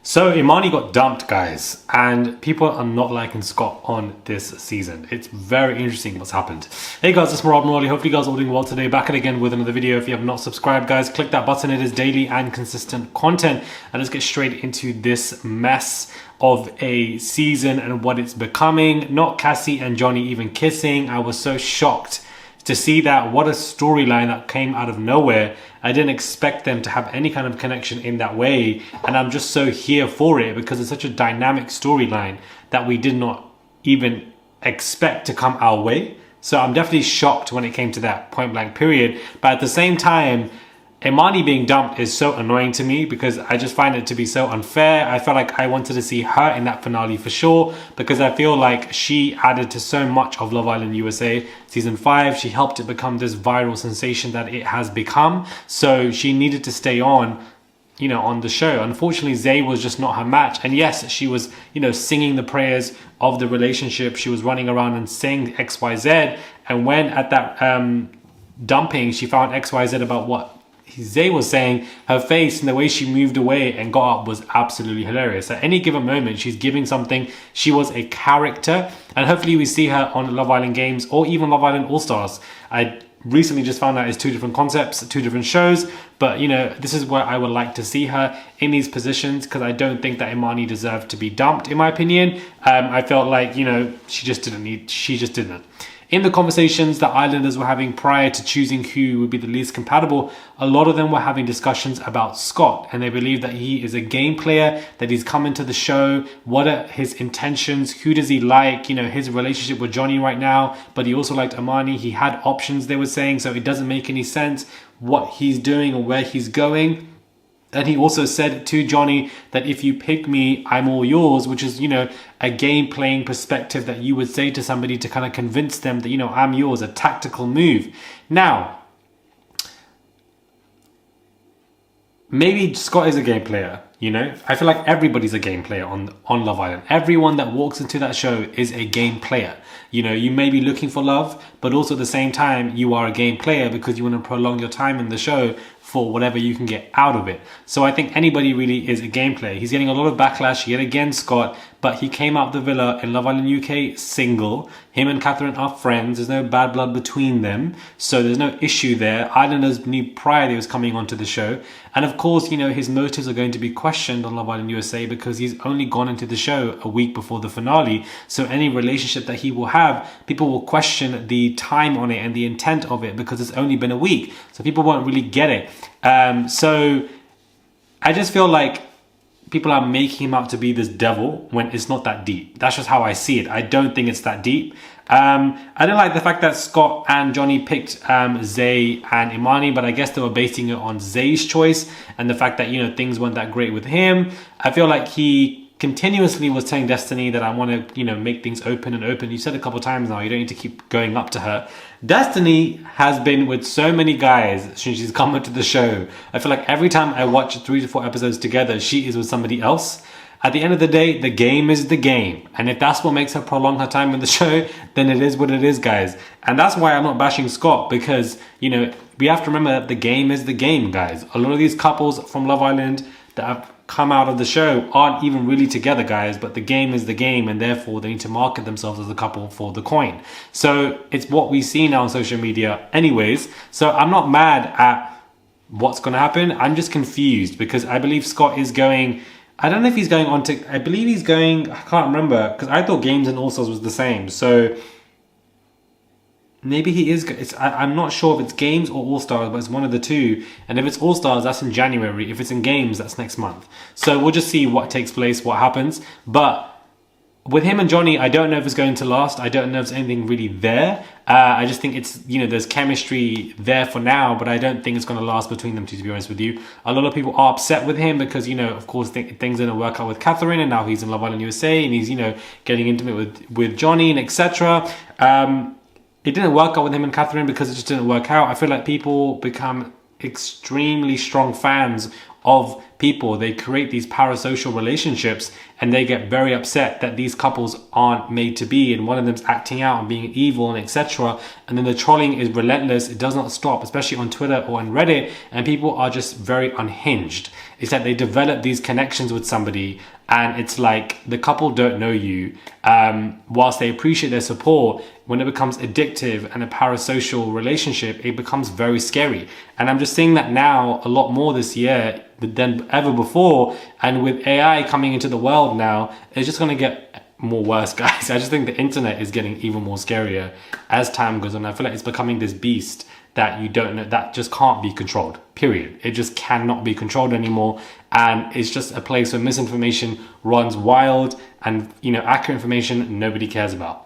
So Imani got dumped, guys, and people are not liking Scott on this season. It's very interesting what's happened. Hey guys, it's Rob Morley. Hopefully you guys are all doing well today. Back again with another video. If you have not subscribed, guys, click that button. It is daily and consistent content. And let's get straight into this mess of a season and what it's becoming. Not Cassie and Johnny even kissing. I was so shocked to see that. What a storyline that came out of nowhere. I didn't expect them to have any kind of connection in that way, and I'm just so here for it because it's such a dynamic storyline that we did not even expect to come our way. So I'm definitely shocked when it came to that point blank period. But at the same time, Imani being dumped is so annoying to me because I just find it to be so unfair. I felt like I wanted to see her in that finale for sure because I feel like she added to so much of Love Island USA season 5. She helped it become this viral sensation that it has become. So she needed to stay on, you know, on the show. Unfortunately, Zay was just not her match. And yes, she was, you know, singing the prayers of the relationship. She was running around and saying XYZ. And when at that dumping, she found XYZ about what Zay was saying, her face and the way she moved away and got up was absolutely hilarious. At any given moment, she's giving something. She was a character, and hopefully we see her on Love Island Games or even Love Island All Stars. I recently just found out it's two different concepts, two different shows, but you know, this is where I would like to see her in these positions because I don't think that Imani deserved to be dumped, in my opinion. I felt like, you know, she just didn't. In the conversations that Islanders were having prior to choosing who would be the least compatible, a lot of them were having discussions about Scott, and they believe that he is a game player, that he's come into the show. What are his intentions? Who does he like? You know, his relationship with Johnny right now, but he also liked Imani. He had options, they were saying, so it doesn't make any sense what he's doing or where he's going. And he also said to Johnny that if you pick me, I'm all yours, which is, you know, a game playing perspective that you would say to somebody to kind of convince them that, you know, I'm yours, a tactical move. Now, maybe Scott is a game player, you know? I feel like everybody's a game player on Love Island. Everyone that walks into that show is a game player. You know, you may be looking for love, but also at the same time, you are a game player because you want to prolong your time in the show for whatever you can get out of it. So I think anybody really is a game player. He's getting a lot of backlash yet again, Scott, but he came out the villa in Love Island UK single. Him and Catherine are friends. There's no bad blood between them. So there's no issue there. Islanders knew prior that he was coming onto the show. And of course, you know, his motives are going to be questioned on Love Island USA because he's only gone into the show a week before the finale. So any relationship that he will have, people will question the time on it and the intent of it because it's only been a week. So people won't really get it. So I just feel like people are making him out to be this devil when it's not that deep. That's just how I see it. I don't think it's that deep. I don't like the fact that Scott and Johnny picked Zay and Imani, but I guess they were basing it on Zay's choice and the fact that, you know, things weren't that great with him. I feel like he continuously was telling Destiny that I want to, you know, make things open and open. You said a couple of times now, you don't need to keep going up to her. Destiny has been with so many guys since she's come into the show. I feel like every time I watch 3 to 4 episodes together, she is with somebody else. At the end of the day, the game is the game. And if that's what makes her prolong her time in the show, then it is what it is, guys. And that's why I'm not bashing Scott because, you know, we have to remember that the game is the game, guys. A lot of these couples from Love Island that have come out of the show aren't even really together, guys, but the game is the game, and therefore they need to market themselves as a couple for the coin. So it's what we see now on social media anyways. So I'm not mad at what's going to happen. I'm just confused because I believe Scott is going, I don't know if he's going on to, I believe he's going, I can't remember because I thought Games and All Stars was the same. So maybe he is, I'm not sure if it's Games or All Stars, but it's one of the two. And if it's All Stars, that's in January. If it's in Games, that's next month. So we'll just see what takes place, what happens. But with him and Johnny, I don't know if it's going to last. I don't know if there's anything really there. I just think it's, you know, there's chemistry there for now, but I don't think it's going to last between them two, to be honest with you. A lot of people are upset with him because, you know, of course, things didn't work out with Catherine, and now he's in Love Island USA, and he's, you know, getting intimate with Johnny and etc. It didn't work out with him and Catherine because it just didn't work out. I feel like people become extremely strong fans of people, they create these parasocial relationships and they get very upset that these couples aren't made to be, and one of them's acting out and being evil and etc. And then the trolling is relentless. It does not stop, especially on Twitter or on Reddit, and people are just very unhinged. It's that they develop these connections with somebody and it's like the couple don't know you. Whilst they appreciate their support, when it becomes addictive and a parasocial relationship, it becomes very scary. And I'm just seeing that now a lot more this year than ever before. And with AI coming into the world now, it's just going to get more worse, guys. I just think the internet is getting even more scarier as time goes on. I feel like it's becoming this beast that you don't know, that just can't be controlled, period. It just cannot be controlled anymore. And it's just a place where misinformation runs wild and, you know, accurate information nobody cares about.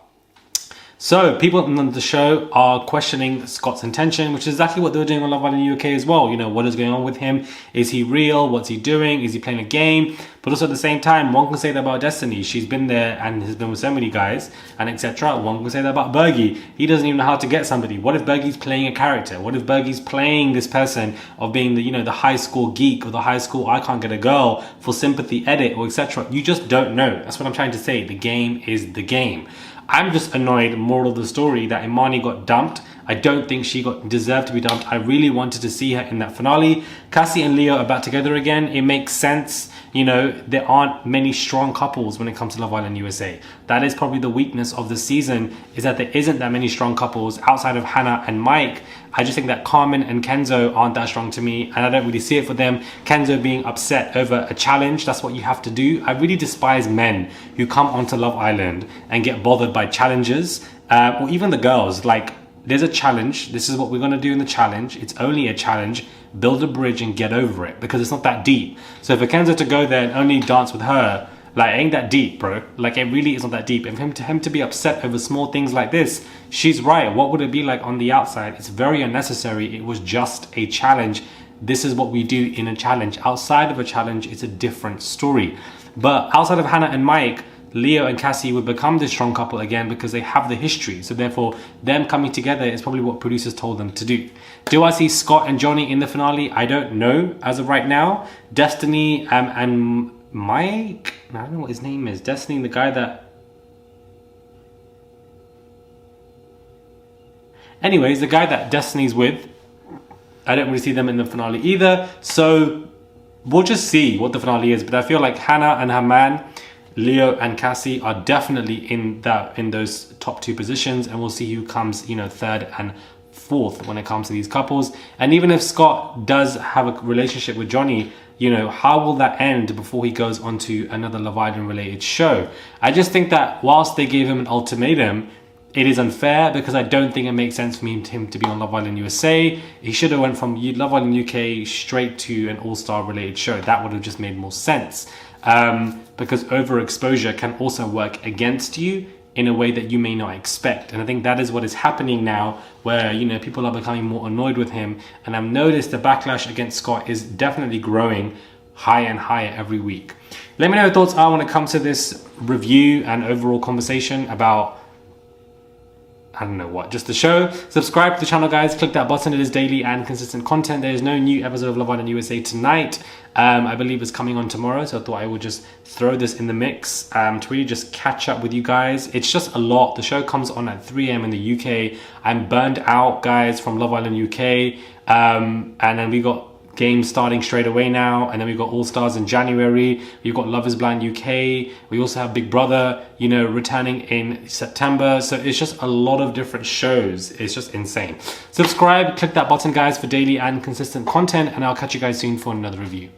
So people on the show are questioning Scott's intention, which is exactly what they were doing on Love Island UK as well. You know, what is going on with him? Is he real? What's he doing? Is he playing a game? But also at the same time, one can say that about Destiny. She's been there and has been with so many guys and etc. One can say that about Bergie. He doesn't even know how to get somebody. What if Bergie's playing a character? What if Bergie's playing this person of being the, you know, the high school geek or the high school I can't get a girl for sympathy edit or etc. You just don't know. That's what I'm trying to say. The game is the game. I'm just annoyed, moral of the story, that Imani got dumped. I don't think she deserved to be dumped. I really wanted to see her in that finale. Cassie and Leo are back together again. It makes sense. You know, there aren't many strong couples when it comes to Love Island USA. That is probably the weakness of the season, is that there isn't that many strong couples outside of Hannah and Mike. I just think that Carmen and Kenzo aren't that strong to me, and I don't really see it for them. Kenzo being upset over a challenge, that's what you have to do. I really despise men who come onto Love Island and get bothered by challenges, or even the girls. Like, there's a challenge. This is what we're going to do in the challenge. It's only a challenge. Build a bridge and get over it, because it's not that deep. So for Kenzo to go there and only dance with her, like, ain't that deep, bro. Like, it really isn't that deep. And for him to be upset over small things like this, she's right. What would it be like on the outside? It's very unnecessary. It was just a challenge. This is what we do in a challenge. Outside of a challenge, it's a different story. But outside of Hannah and Mike, Leo and Cassie would become this strong couple again because they have the history. So therefore, them coming together is probably what producers told them to do. Do I see Scott and Johnny in the finale? I don't know as of right now. Destiny and Mike, I don't know what his name is. Destiny, the guy that... Anyways, the guy that Destiny's with, I don't really see them in the finale either. So we'll just see what the finale is. But I feel like Hannah and her man, Leo and Cassie, are definitely in those top two positions, and we'll see who comes, you know, third and fourth when it comes to these couples. And even if Scott does have a relationship with Johnny, you know, how will that end before he goes on to another Love Island related show? I just think that whilst they gave him an ultimatum, it is unfair, because I don't think it makes sense for him to be on Love Island USA. He should have went from Love Island UK straight to an all-star related show. That would have just made more sense. Because overexposure can also work against you in a way that you may not expect. And I think that is what is happening now, where, you know, people are becoming more annoyed with him. And I've noticed the backlash against Scott is definitely growing higher and higher every week. Let me know your thoughts are when it comes to this review and overall conversation about, I don't know what, just the show. Subscribe to the channel, guys. Click that button. It is daily and consistent content. There is no new episode of Love Island USA tonight. I believe it's coming on tomorrow, so I thought I would just throw this in the mix to really just catch up with you guys. It's just a lot. The show comes on at 3 a.m. in the UK. I'm burned out, guys, from Love Island UK. And then we got games starting straight away now, and then we've got All Stars in January. We've got Love is Blind UK. We also have Big Brother, you know, returning in September. So it's just a lot of different shows. It's just insane. Subscribe, click that button, guys, for daily and consistent content, and I'll catch you guys soon for another review.